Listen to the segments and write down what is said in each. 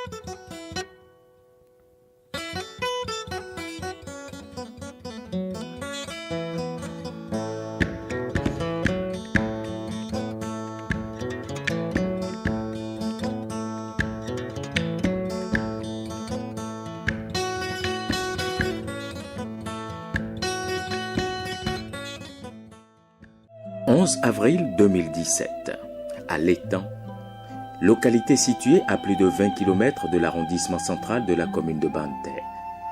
« 11 avril 2017, à l'Étang, localité située à plus de 20 km de l'arrondissement central de la commune de Banté.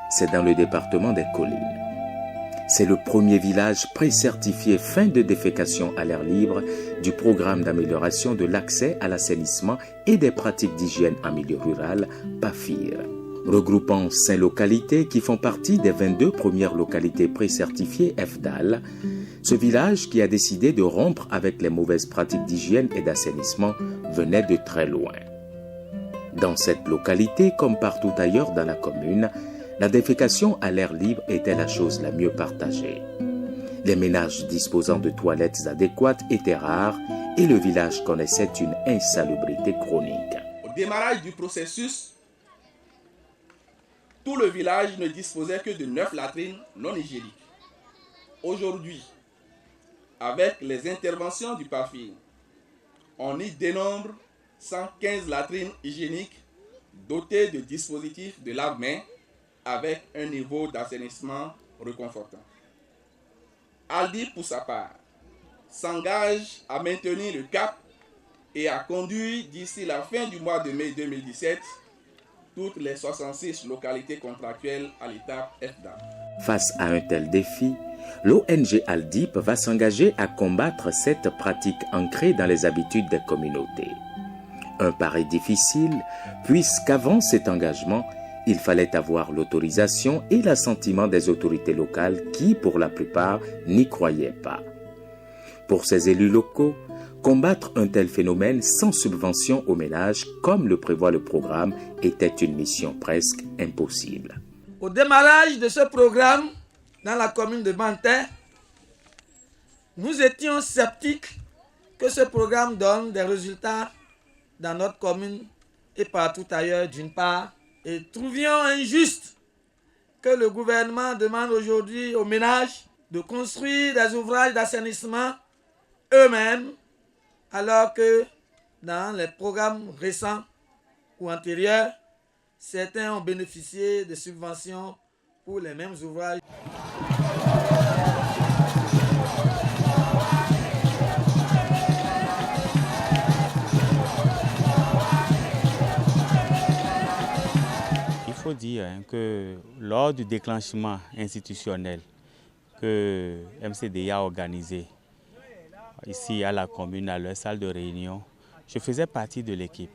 C'est dans le département des Collines. C'est le premier village pré-certifié fin de défécation à l'air libre du programme d'amélioration de l'accès à l'assainissement et des pratiques d'hygiène en milieu rural, PAFIR. Regroupant 5 localités qui font partie des 22 premières localités pré-certifiées FDAL, ce village qui a décidé de rompre avec les mauvaises pratiques d'hygiène et d'assainissement venait de très loin. Dans cette localité, comme partout ailleurs dans la commune, la défécation à l'air libre était la chose la mieux partagée. Les ménages disposant de toilettes adéquates étaient rares et le village connaissait une insalubrité chronique. Au démarrage du processus, tout le village ne disposait que de 9 latrines non hygiéniques. Aujourd'hui, avec les interventions du PAFIR, on y dénombre 115 latrines hygiéniques dotées de dispositifs de lave-mains avec un niveau d'assainissement réconfortant. Aldi, pour sa part, s'engage à maintenir le cap et à conduire d'ici la fin du mois de mai 2017 toutes les 66 localités contractuelles à l'étape FDAL. Face à un tel défi, l'ONG Aldip va s'engager à combattre cette pratique ancrée dans les habitudes des communautés. Un pari difficile, puisqu'avant cet engagement, il fallait avoir l'autorisation et l'assentiment des autorités locales qui, pour la plupart, n'y croyaient pas. Pour ces élus locaux, combattre un tel phénomène sans subvention aux ménages, comme le prévoit le programme, était une mission presque impossible. Au démarrage de ce programme, dans la commune de Banté, nous étions sceptiques que ce programme donne des résultats dans notre commune et partout ailleurs d'une part, et trouvions injuste que le gouvernement demande aujourd'hui aux ménages de construire des ouvrages d'assainissement eux-mêmes, alors que dans les programmes récents ou antérieurs, certains ont bénéficié de subventions pour les mêmes ouvrages. Il faut dire que lors du déclenchement institutionnel que MCDI a organisé ici à la commune, à leur salle de réunion, je faisais partie de l'équipe.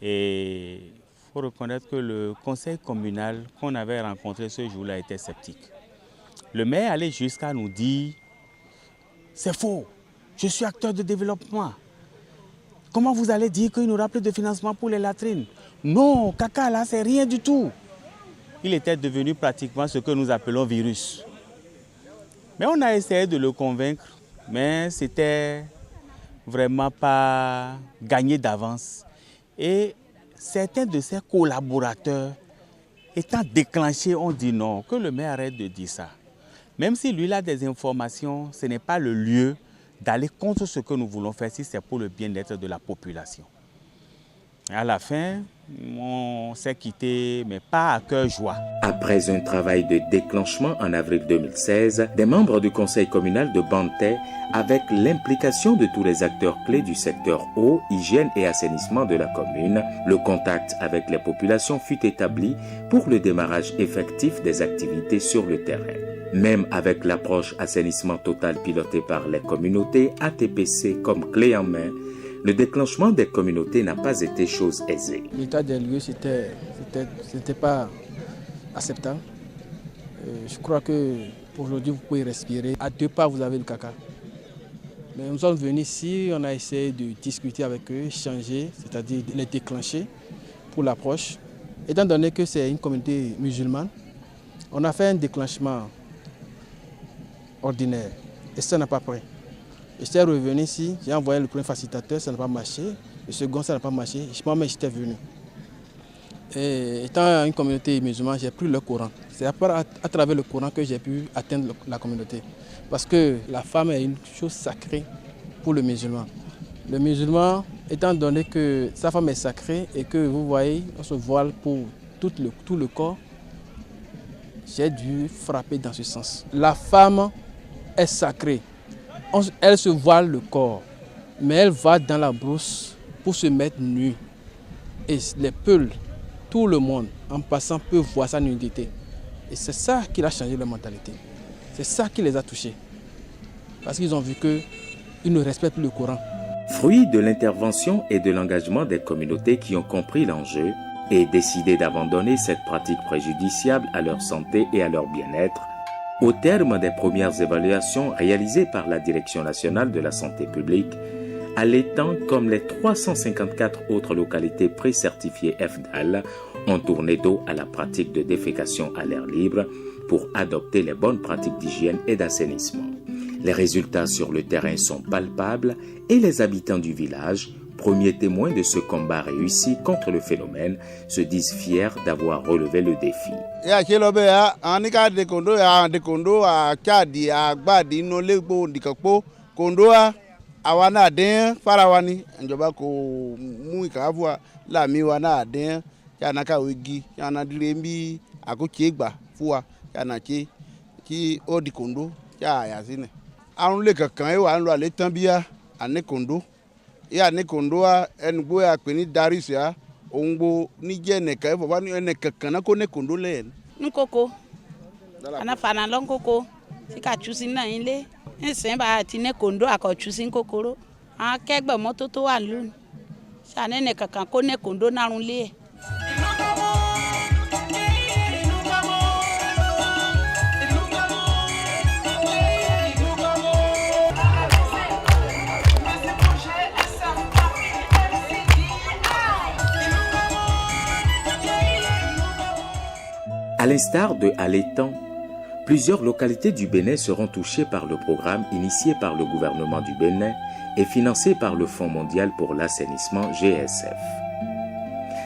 Et il faut reconnaître que le conseil communal qu'on avait rencontré ce jour-là était sceptique. Le maire allait jusqu'à nous dire « C'est faux, je suis acteur de développement. Comment vous allez dire qu'il n'y aura plus de financement pour les latrines? Non, caca là, c'est rien du tout. » Il était devenu pratiquement ce que nous appelons virus. Mais on a essayé de le convaincre, mais c'était vraiment pas gagné d'avance. Et certains de ses collaborateurs, étant déclenchés, ont dit non, que le maire arrête de dire ça. Même si lui a des informations, ce n'est pas le lieu d'aller contre ce que nous voulons faire si c'est pour le bien-être de la population. À la fin, on s'est quitté, mais pas à cœur joie. Après un travail de déclenchement en avril 2016, des membres du conseil communal de Banté, avec l'implication de tous les acteurs clés du secteur eau, hygiène et assainissement de la commune, le contact avec les populations fut établi pour le démarrage effectif des activités sur le terrain. Même avec l'approche assainissement total pilotée par les communautés, ATPC comme clé en main, le déclenchement des communautés n'a pas été chose aisée. L'état des lieux, c'était pas acceptable. Je crois que pour aujourd'hui, vous pouvez respirer. À 2 pas, vous avez le caca. Mais nous sommes venus ici, on a essayé de discuter avec eux, changer, c'est-à-dire les déclencher pour l'approche. Étant donné que c'est une communauté musulmane, on a fait un déclenchement ordinaire et ça n'a pas pris. J'étais revenu ici, j'ai envoyé le premier facilitateur, ça n'a pas marché. Le second, ça n'a pas marché. Moi-même, j'étais venu. Et étant une communauté musulmane, j'ai pris le Coran. C'est à travers le Coran que j'ai pu atteindre la communauté. Parce que la femme est une chose sacrée pour le musulman. Le musulman, étant donné que sa femme est sacrée et que vous voyez, on se voile pour tout le corps, j'ai dû frapper dans ce sens. La femme est sacrée. Elle se voile le corps, mais elle va dans la brousse pour se mettre nue. Et les peuls, tout le monde, en passant, peut voir sa nudité. Et c'est ça qui a changé leur mentalité. C'est ça qui les a touchés. Parce qu'ils ont vu qu'ils ne respectent plus le Coran. Fruit de l'intervention et de l'engagement des communautés qui ont compris l'enjeu et décidé d'abandonner cette pratique préjudiciable à leur santé et à leur bien-être, au terme des premières évaluations réalisées par la Direction nationale de la santé publique, à l'étang comme les 354 autres localités pré-certifiées FDAL ont tourné dos à la pratique de défécation à l'air libre pour adopter les bonnes pratiques d'hygiène et d'assainissement. Les résultats sur le terrain sont palpables et les habitants du village, premiers témoins de ce combat réussi contre le phénomène, se disent fiers d'avoir relevé le défi. Àwa náà dín fara wa ni ìjọba kò mú ìkàwá láàmì wa náà dín kí a náà káwé igi kí a náà dire ń bí àkókò ìgbà fún wa kí a náà ṣe kí ó di kòńdó kí a yà sí nì. Àrùn lè kankan ẹ̀ wà ń lọ àlẹ́ tán bí a àní kòńdó ìyá ní kòńdó wa ẹnu gbó ya pè ní darí sí a òun gbó níjẹ́ ẹnìkan ẹ̀ fọwọ́ ní ẹnì kankan náà kó ní kòńdó lẹ́yìn. Nkoko anafana lọ nkoko tí ká tú sí náà yín lé. Nsìn bá ti ní kòńdó àkọ́tù sí kòkòrò àwọn akẹgbẹ́ mọ́tò tó wà lónìí ṣàníní kankan kó ní kòńdó nárun lé ẹ̀. À l'instar de Alétan, plusieurs localités du Bénin seront touchées par le programme initié par le gouvernement du Bénin et financé par le Fonds mondial pour l'assainissement GSF.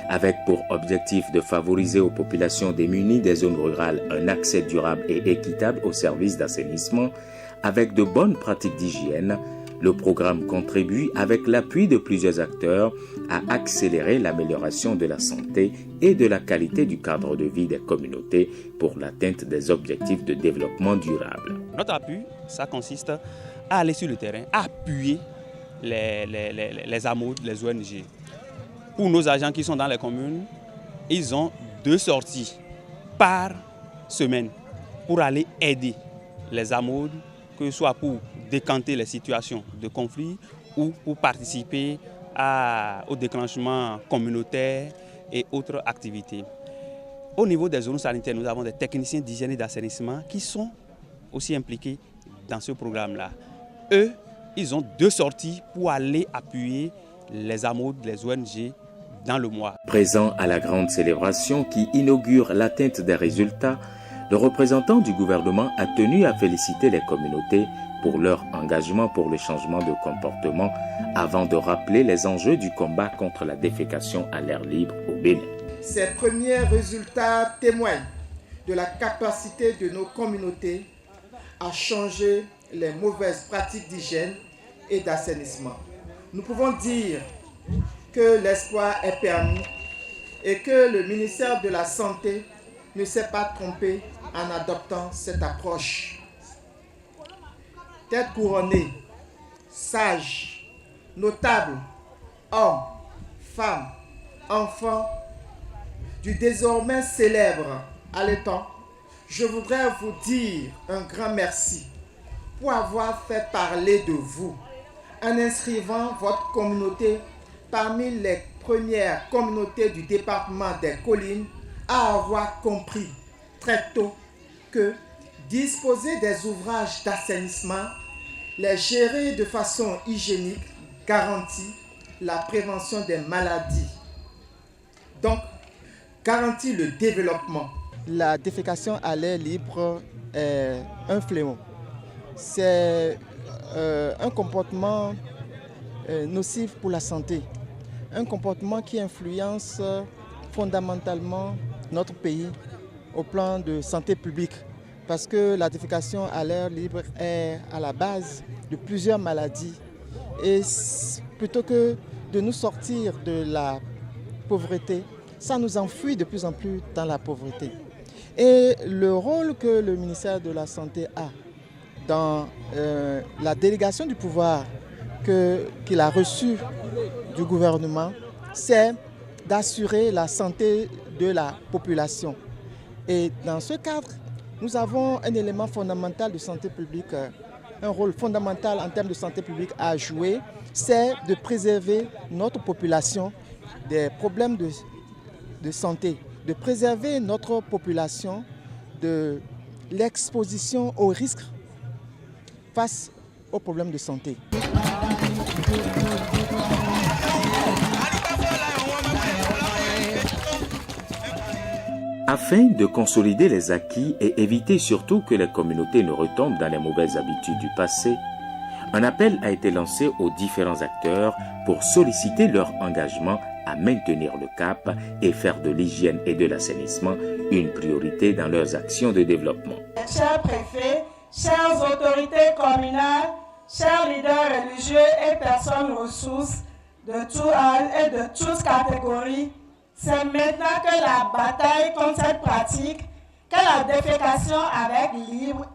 Avec pour objectif de favoriser aux populations démunies des zones rurales un accès durable et équitable aux services d'assainissement, avec de bonnes pratiques d'hygiène, le programme contribue, avec l'appui de plusieurs acteurs, à accélérer l'amélioration de la santé et de la qualité du cadre de vie des communautés pour l'atteinte des objectifs de développement durable. Notre appui, ça consiste à aller sur le terrain, à appuyer les AMOD, les ONG. Pour nos agents qui sont dans les communes, ils ont 2 sorties par semaine pour aller aider les AMOD, que ce soit pour décanter les situations de conflit ou pour participer au déclenchement communautaire et autres activités. Au niveau des zones sanitaires, nous avons des techniciens d'hygiène et d'assainissement qui sont aussi impliqués dans ce programme-là. Eux, ils ont 2 sorties pour aller appuyer les AMOD, les ONG dans le mois. Présent à la grande célébration qui inaugure l'atteinte des résultats, le représentant du gouvernement a tenu à féliciter les communautés pour leur engagement pour le changement de comportement avant de rappeler les enjeux du combat contre la défécation à l'air libre au Bénin. Ces premiers résultats témoignent de la capacité de nos communautés à changer les mauvaises pratiques d'hygiène et d'assainissement. Nous pouvons dire que l'espoir est permis et que le ministère de la Santé ne s'est pas trompé en adoptant cette approche. Tête couronnée, sages, notables, hommes, femmes, enfants, du désormais célèbre Alétan, je voudrais vous dire un grand merci pour avoir fait parler de vous en inscrivant votre communauté parmi les premières communautés du département des Collines à avoir compris très tôt que disposer des ouvrages d'assainissement, les gérer de façon hygiénique garantit la prévention des maladies. Donc, garantit le développement. La défécation à l'air libre est un fléau. C'est un fondamentalement notre pays au plan de santé publique parce que la défécation à l'air libre est à la base de plusieurs maladies et plutôt que de nous sortir de la pauvreté, ça nous enfuit de plus en plus dans la pauvreté. Et le rôle que le ministère de la Santé a dans la délégation du pouvoir qu'il a reçu du gouvernement, c'est d'assurer la santé de la population. Et dans ce cadre, nous avons un élément fondamental de santé publique, un rôle fondamental en termes de santé publique à jouer, c'est de préserver notre population des problèmes de santé, de préserver notre population de l'exposition aux risques face aux problèmes de santé. Afin de consolider les acquis et éviter surtout que les communautés ne retombent dans les mauvaises habitudes du passé, un appel a été lancé aux différents acteurs pour solliciter leur engagement à maintenir le cap et faire de l'hygiène et de l'assainissement une priorité dans leurs actions de développement. Chers préfets, chères autorités communales, chers leaders religieux et personnes ressources de tout âge et de toutes catégories, c'est maintenant que la bataille contre cette pratique, que la défécation avec libre,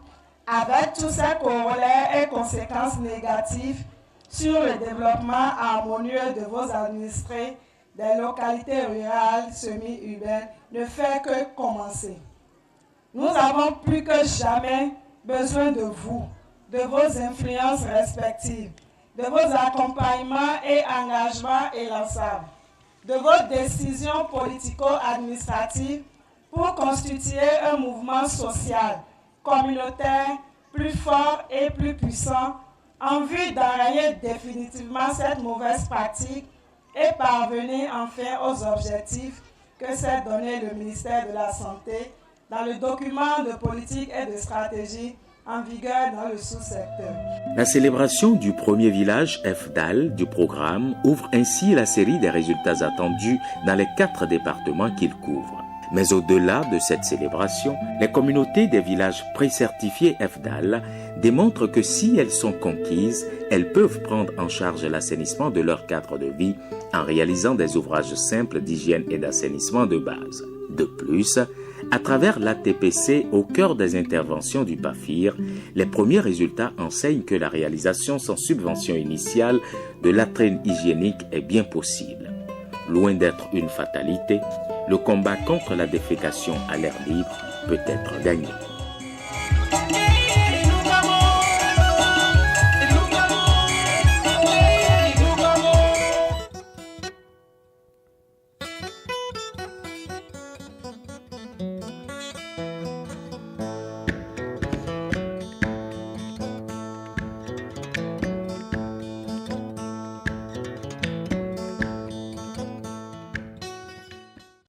avec tous ses corollaires et conséquences négatives sur le développement harmonieux de vos administrés des localités rurales semi-urbaines, ne fait que commencer. Nous avons plus que jamais besoin de vous, de vos influences respectives, de vos accompagnements et engagements élançables, de vos décisions politico-administratives pour constituer un mouvement social, communautaire, plus fort et plus puissant en vue d'enrayer définitivement cette mauvaise pratique et parvenir enfin aux objectifs que s'est donné le ministère de la Santé dans le document de politique et de stratégie en vigueur dans le sous-secteur. La célébration du premier village FDAL du programme ouvre ainsi la série des résultats attendus dans les 4 départements qu'il couvre. Mais au-delà de cette célébration, les communautés des villages pré-certifiés FDAL démontrent que si elles sont conquises, elles peuvent prendre en charge l'assainissement de leur cadre de vie en réalisant des ouvrages simples d'hygiène et d'assainissement de base. De plus, à travers l'ATPC au cœur des interventions du PAFIR, les premiers résultats enseignent que la réalisation sans subvention initiale de latrines hygiéniques est bien possible. Loin d'être une fatalité, le combat contre la défécation à l'air libre peut être gagné.